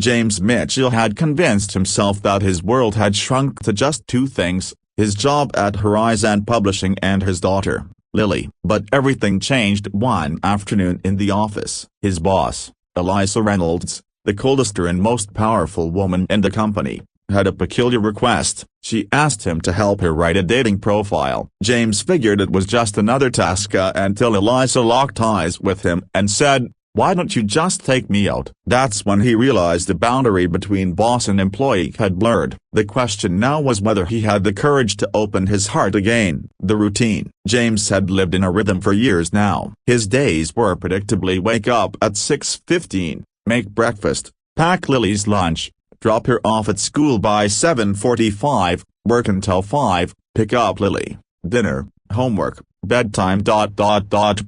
James Mitchell had convinced himself that his world had shrunk to just two things: his job at Horizon Publishing and his daughter, Lily. But everything changed one afternoon in the office. His boss, Eliza Reynolds, the coldest and most powerful woman in the company, had a peculiar request. She asked him to help her write a dating profile. James figured it was just another task until Eliza locked eyes with him and said, "Why don't you just take me out?" That's when he realized the boundary between boss and employee had blurred. The question now was whether he had the courage to open his heart again. The routine. James had lived in a rhythm for years now. His days were predictably: wake up at 6:15, make breakfast, pack Lily's lunch, drop her off at school by 7:45, work until 5, pick up Lily, dinner, homework, bedtime.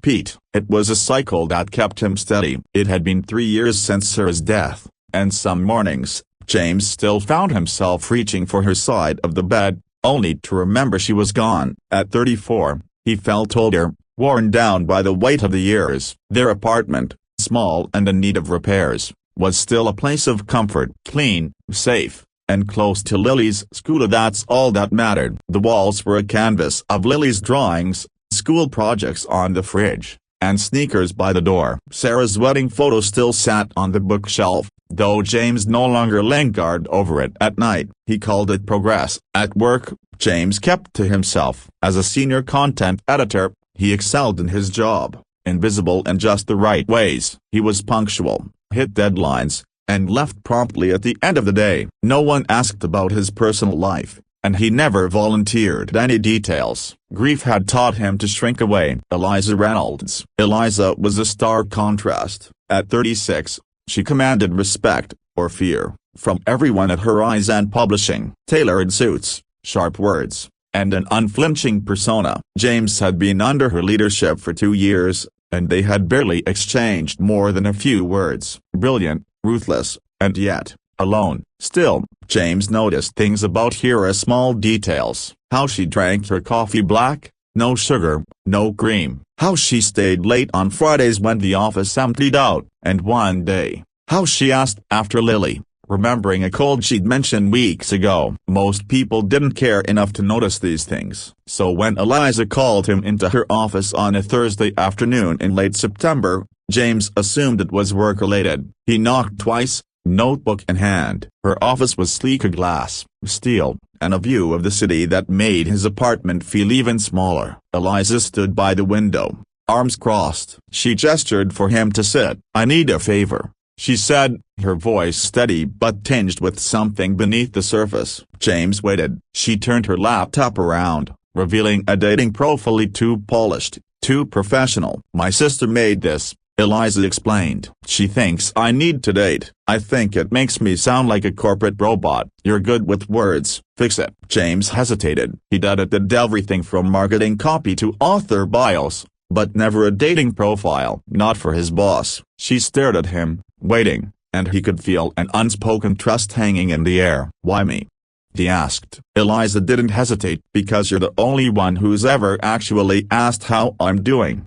Pete. It was a cycle that kept him steady. It had been 3 years since Sarah's death, and some mornings, James still found himself reaching for her side of the bed, only to remember she was gone. At 34, he felt older, worn down by the weight of the years. Their apartment, small and in need of repairs, was still a place of comfort. Clean, safe, and close to Lily's school. That's all that mattered. The walls were a canvas of Lily's drawings, school projects on the fridge, and sneakers by the door. Sarah's wedding photo still sat on the bookshelf, though James no longer lingered over it at night. He called it progress. At work, James kept to himself. As a senior content editor, he excelled in his job, invisible in just the right ways. He was punctual, hit deadlines, and left promptly at the end of the day. No one asked about his personal life, and he never volunteered any details. Grief had taught him to shrink away. Eliza Reynolds. Eliza was a stark contrast. At 36, she commanded respect, or fear, from everyone at Horizon Publishing. Tailored suits, sharp words, and an unflinching persona. James had been under her leadership for 2 years, and they had barely exchanged more than a few words. Brilliant, ruthless, and yet alone. Still, James noticed things about her, small details. How she drank her coffee black, no sugar, no cream. How she stayed late on Fridays when the office emptied out. And one day, how she asked after Lily, remembering a cold she'd mentioned weeks ago. Most people didn't care enough to notice these things. So when Eliza called him into her office on a Thursday afternoon in late September, James assumed it was work-related. He knocked twice, notebook in hand. Her office was sleek, glass, steel, and a view of the city that made his apartment feel even smaller. Eliza stood by the window, arms crossed. She gestured for him to sit. "I need a favor," she said, her voice steady but tinged with something beneath the surface. James waited. She turned her laptop around, revealing a dating profile too polished, too professional. "My sister made this," Eliza explained. "She thinks I need to date. I think it makes me sound like a corporate robot." "You're good with words, fix it." James hesitated. He'd edited everything from marketing copy to author bios, but never a dating profile. Not for his boss. She stared at him, waiting, and he could feel an unspoken trust hanging in the air. "Why me?" he asked. Eliza didn't hesitate. "Because you're the only one who's ever actually asked how I'm doing.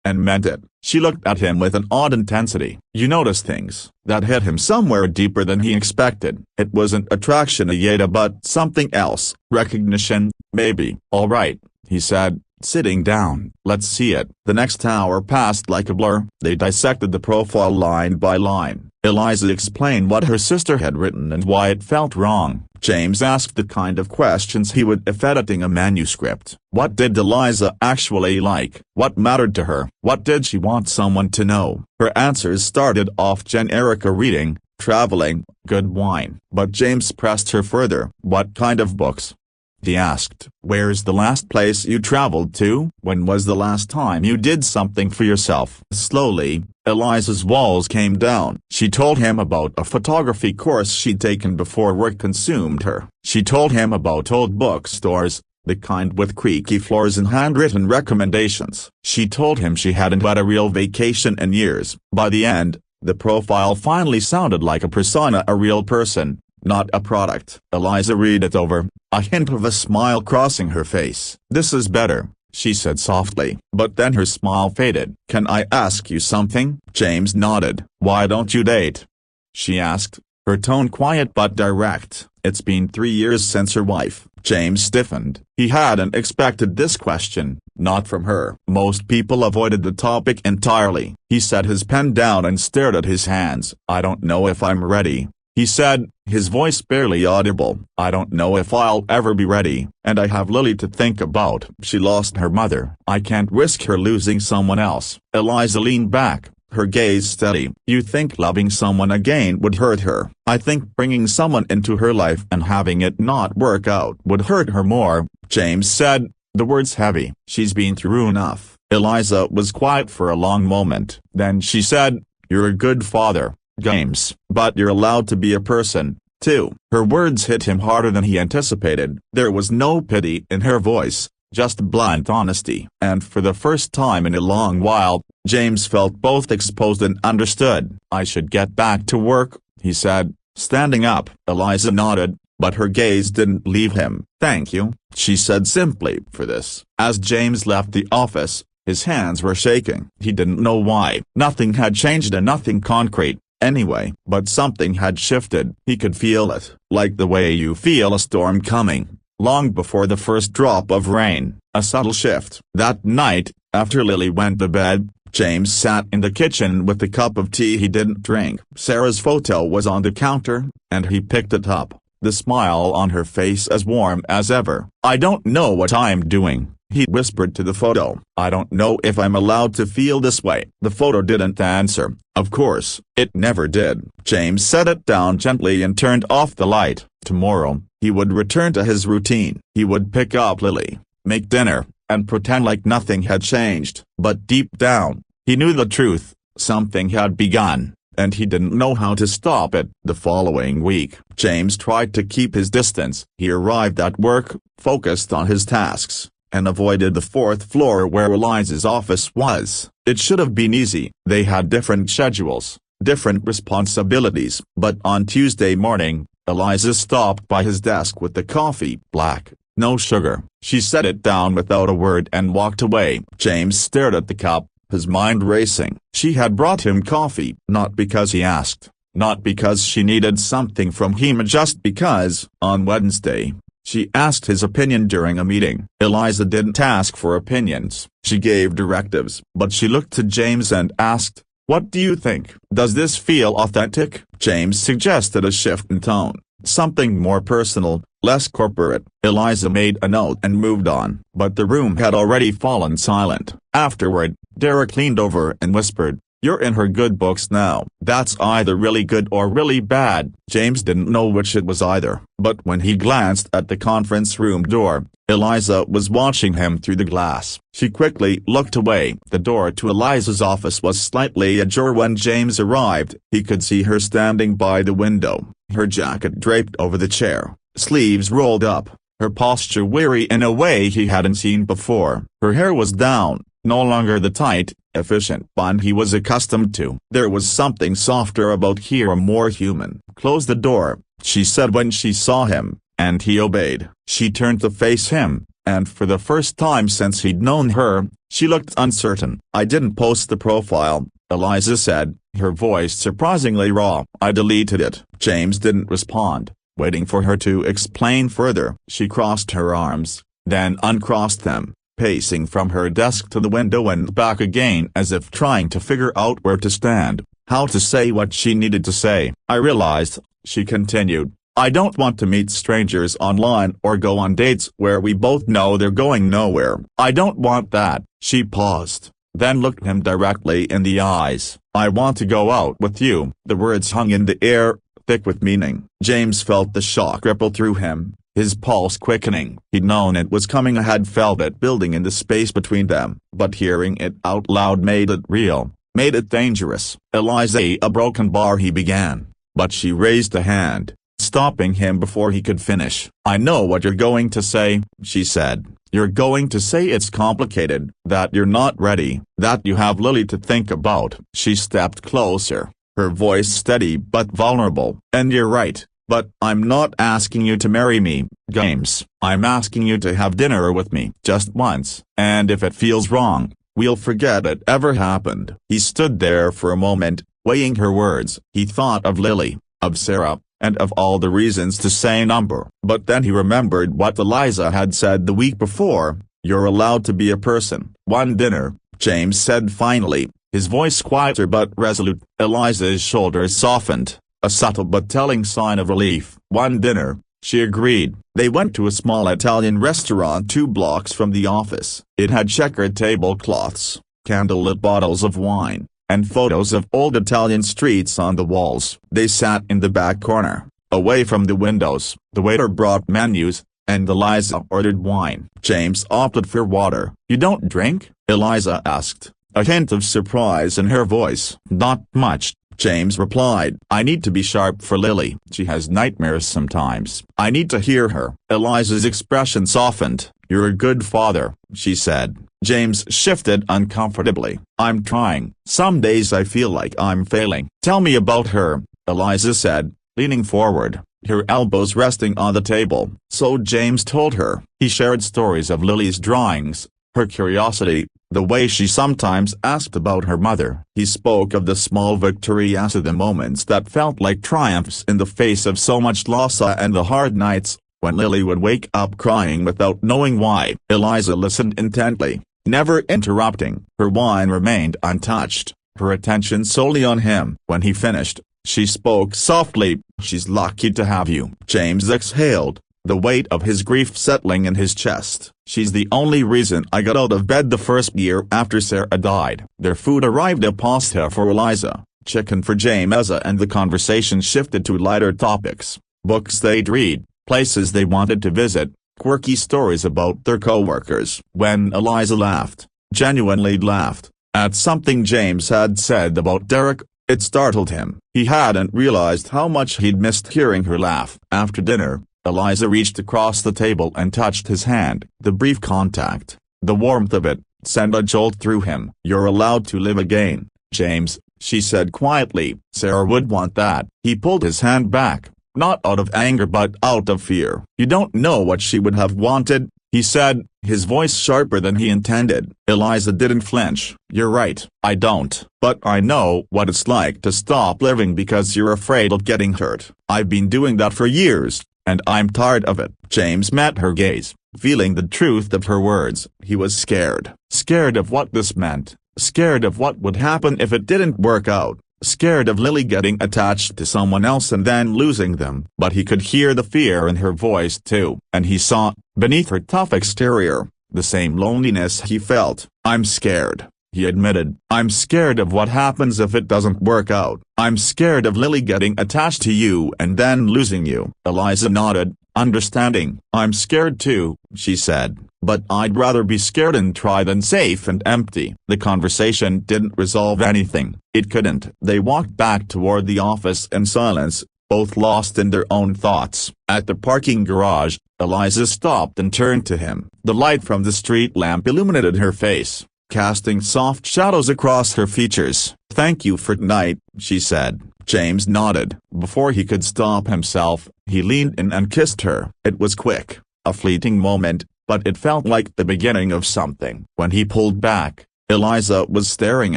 And meant it." She looked at him with an odd intensity. "You notice things." That hit him somewhere deeper than he expected. It wasn't attraction yet, but something else. Recognition, maybe. "All right," he said, sitting down. "Let's see it." The next hour passed like a blur. They dissected the profile line by line. Eliza explained what her sister had written and why it felt wrong. James asked the kind of questions he would if editing a manuscript. What did Eliza actually like? What mattered to her? What did she want someone to know? Her answers started off generic: reading, traveling, good wine. But James pressed her further. "What kind of books?" he asked. "Where's the last place you traveled to? When was the last time you did something for yourself?" Slowly, Eliza's walls came down. She told him about a photography course she'd taken before work consumed her. She told him about old bookstores, the kind with creaky floors and handwritten recommendations. She told him she hadn't had a real vacation in years. By the end, the profile finally sounded like a persona, a real person, not a product. Eliza read it over, a hint of a smile crossing her face. "This is better," she said softly. But then her smile faded. "Can I ask you something?" James nodded. "Why don't you date?" she asked, her tone quiet but direct. It's been 3 years since her wife. James stiffened. He hadn't expected this question, not from her. Most people avoided the topic entirely. He set his pen down and stared at his hands. "I don't know if I'm ready," he said, his voice barely audible. "I don't know if I'll ever be ready, and I have Lily to think about. She lost her mother. I can't risk her losing someone else." Eliza leaned back, her gaze steady. "You think loving someone again would hurt her?" "I think bringing someone into her life and having it not work out would hurt her more," James said, the words heavy. "She's been through enough." Eliza was quiet for a long moment. Then she said, "You're a good father, James, but you're allowed to be a person, too." Her words hit him harder than he anticipated. There was no pity in her voice, just blunt honesty. And for the first time in a long while, James felt both exposed and understood. "I should get back to work," he said, standing up. Eliza nodded, but her gaze didn't leave him. "Thank you," she said simply, "for this." As James left the office, his hands were shaking. He didn't know why. Nothing had changed and nothing concrete, anyway. But something had shifted. He could feel it, like the way you feel a storm coming, long before the first drop of rain. A subtle shift. That night, after Lily went to bed, James sat in the kitchen with the cup of tea he didn't drink. Sarah's photo was on the counter, and he picked it up, the smile on her face as warm as ever. "I don't know what I'm doing," he whispered to the photo. "I don't know if I'm allowed to feel this way." The photo didn't answer. Of course, it never did. James set it down gently and turned off the light. Tomorrow, he would return to his routine. He would pick up Lily, make dinner, and pretend like nothing had changed. But deep down, he knew the truth. Something had begun, and he didn't know how to stop it. The following week, James tried to keep his distance. He arrived at work, focused on his tasks, and avoided the fourth floor where Eliza's office was. It should have been easy. They had different schedules, different responsibilities. But on Tuesday morning, Eliza stopped by his desk with the coffee. "Black, no sugar." She set it down without a word and walked away. James stared at the cup, his mind racing. She had brought him coffee, not because he asked, not because she needed something from him, just because. On Wednesday, she asked his opinion during a meeting. Eliza didn't ask for opinions. She gave directives. But she looked to James and asked, "What do you think? Does this feel authentic?" James suggested a shift in tone, something more personal, less corporate. Eliza made a note and moved on. But the room had already fallen silent. Afterward, Derek leaned over and whispered, "You're in her good books now." That's either really good or really bad. James didn't know which it was either. But when he glanced at the conference room door, Eliza was watching him through the glass. She quickly looked away. The door to Eliza's office was slightly ajar when James arrived. He could see her standing by the window, her jacket draped over the chair, sleeves rolled up, her posture weary in a way he hadn't seen before. Her hair was down, no longer the tight, efficient bun he was accustomed to. There was something softer about her, more human. "Close the door," she said when she saw him, and he obeyed. She turned to face him, and for the first time since he'd known her, she looked uncertain. "I didn't post the profile," Eliza said, her voice surprisingly raw. "I deleted it." James didn't respond, waiting for her to explain further. She crossed her arms, then uncrossed them, pacing from her desk to the window and back again as if trying to figure out where to stand, how to say what she needed to say. "I realized," she continued, "I don't want to meet strangers online or go on dates where we both know they're going nowhere. I don't want that." She paused, then looked him directly in the eyes. "I want to go out with you." The words hung in the air, thick with meaning. James felt the shock ripple through him, his pulse quickening. He'd known it was coming, had felt it building in the space between them, but hearing it out loud made it real, made it dangerous. "Eliza," a broken bar he began, but she raised a hand, stopping him before he could finish. "I know what you're going to say," she said. "You're going to say it's complicated, that you're not ready, that you have Lily to think about." She stepped closer, her voice steady but vulnerable. "And you're right. But I'm not asking you to marry me, James. I'm asking you to have dinner with me, just once. And if it feels wrong, we'll forget it ever happened." He stood there for a moment, weighing her words. He thought of Lily, of Sarah, and of all the reasons to say number. But then he remembered what Eliza had said the week before, "You're allowed to be a person." "One dinner," James said finally, his voice quieter but resolute. Eliza's shoulders softened, a subtle but telling sign of relief. "One dinner," she agreed. They went to a small Italian restaurant 2 blocks from the office. It had checkered tablecloths, candlelit bottles of wine, and photos of old Italian streets on the walls. They sat in the back corner, away from the windows. The waiter brought menus, and Eliza ordered wine. James opted for water. "You don't drink?" Eliza asked, a hint of surprise in her voice. "Not much," James replied. "I need to be sharp for Lily. She has nightmares sometimes. I need to hear her." Eliza's expression softened. "You're a good father," she said. James shifted uncomfortably. "I'm trying. Some days I feel like I'm failing." "Tell me about her," Eliza said, leaning forward, her elbows resting on the table. So James told her. He shared stories of Lily's drawings, her curiosity, the way she sometimes asked about her mother. He spoke of the small victories, of the moments that felt like triumphs in the face of so much loss, and the hard nights, when Lily would wake up crying without knowing why. Eliza listened intently, never interrupting. Her wine remained untouched, her attention solely on him. When he finished, she spoke softly. "She's lucky to have you." James exhaled, the weight of his grief settling in his chest. "She's the only reason I got out of bed the first year after Sarah died." Their food arrived: a pasta for Eliza, chicken for James, and the conversation shifted to lighter topics. Books they'd read, places they wanted to visit, quirky stories about their co-workers. When Eliza laughed, genuinely laughed, at something James had said about Derek, it startled him. He hadn't realized how much he'd missed hearing her laugh. After dinner, Eliza reached across the table and touched his hand. The brief contact, the warmth of it, sent a jolt through him. "You're allowed to live again, James," she said quietly. "Sarah would want that." He pulled his hand back, not out of anger but out of fear. "You don't know what she would have wanted," he said, his voice sharper than he intended. Eliza didn't flinch. "You're right, I don't. But I know what it's like to stop living because you're afraid of getting hurt. I've been doing that for years, and I'm tired of it." James met her gaze, feeling the truth of her words. He was scared. Scared of what this meant. Scared of what would happen if it didn't work out. Scared of Lily getting attached to someone else and then losing them. But he could hear the fear in her voice too, and he saw, beneath her tough exterior, the same loneliness he felt. "I'm scared," he admitted. "I'm scared of what happens if it doesn't work out. I'm scared of Lily getting attached to you and then losing you." Eliza nodded, understanding. "I'm scared too," she said, "but I'd rather be scared and try than safe and empty." The conversation didn't resolve anything. It couldn't. They walked back toward the office in silence, both lost in their own thoughts. At the parking garage, Eliza stopped and turned to him. The light from the street lamp illuminated her face, casting soft shadows across her features. "Thank you for tonight," she said. James nodded. Before he could stop himself, he leaned in and kissed her. It was quick, a fleeting moment, but it felt like the beginning of something. When he pulled back, Eliza was staring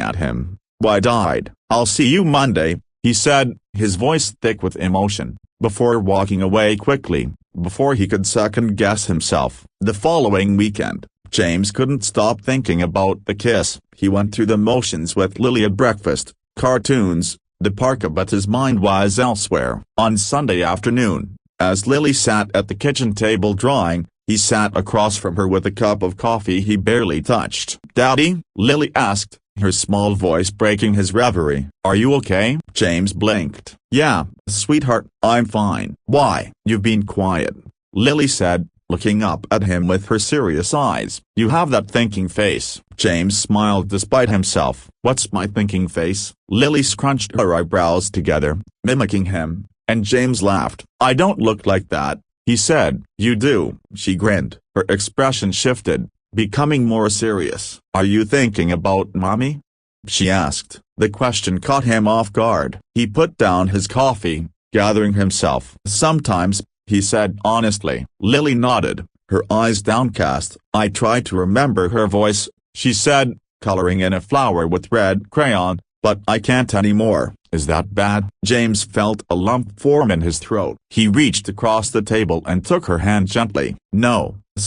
at him, wide-eyed. "I'll see you Monday," he said, his voice thick with emotion, before walking away quickly, before he could second-guess himself. The following weekend, James couldn't stop thinking about the kiss. He went through the motions with Lily at breakfast, cartoons, the park, but his mind was elsewhere. On Sunday afternoon, as Lily sat at the kitchen table drawing, he sat across from her with a cup of coffee he barely touched. "Daddy?" Lily asked, her small voice breaking his reverie. "Are you okay?" James blinked. "Yeah, sweetheart, I'm fine." "Why?" "You've been quiet," Lily said, looking up at him with her serious eyes. "You have that thinking face." James smiled despite himself. "What's my thinking face?" Lily scrunched her eyebrows together, mimicking him, and James laughed. "I don't look like that," he said. "You do." She grinned. Her expression shifted, becoming more serious. "Are you thinking about Mommy?" she asked. The question caught him off guard. He put down his coffee, gathering himself. "Sometimes," he said honestly. Lily nodded, her eyes downcast. "I try to remember," her voice, she said, coloring in a flower with red crayon, "but I can't anymore. Is that bad?" James felt a lump form in his throat. He reached across the table and took her hand gently. "No,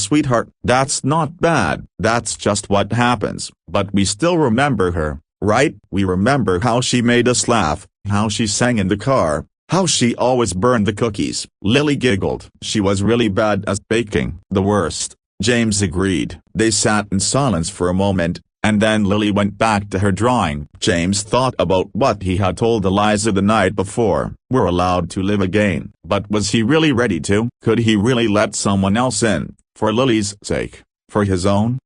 sweetheart, that's not bad. That's just what happens. But we still remember her, right? We remember how she made us laugh, how she sang in the car, how she always burned the cookies." Lily giggled. "She was really bad at baking." "The worst," James agreed. They sat in silence for a moment, and then Lily went back to her drawing. James thought about what he had told Eliza the night before. We're allowed to live again. But was he really ready to? Could he really let someone else in, for Lily's sake, for his own?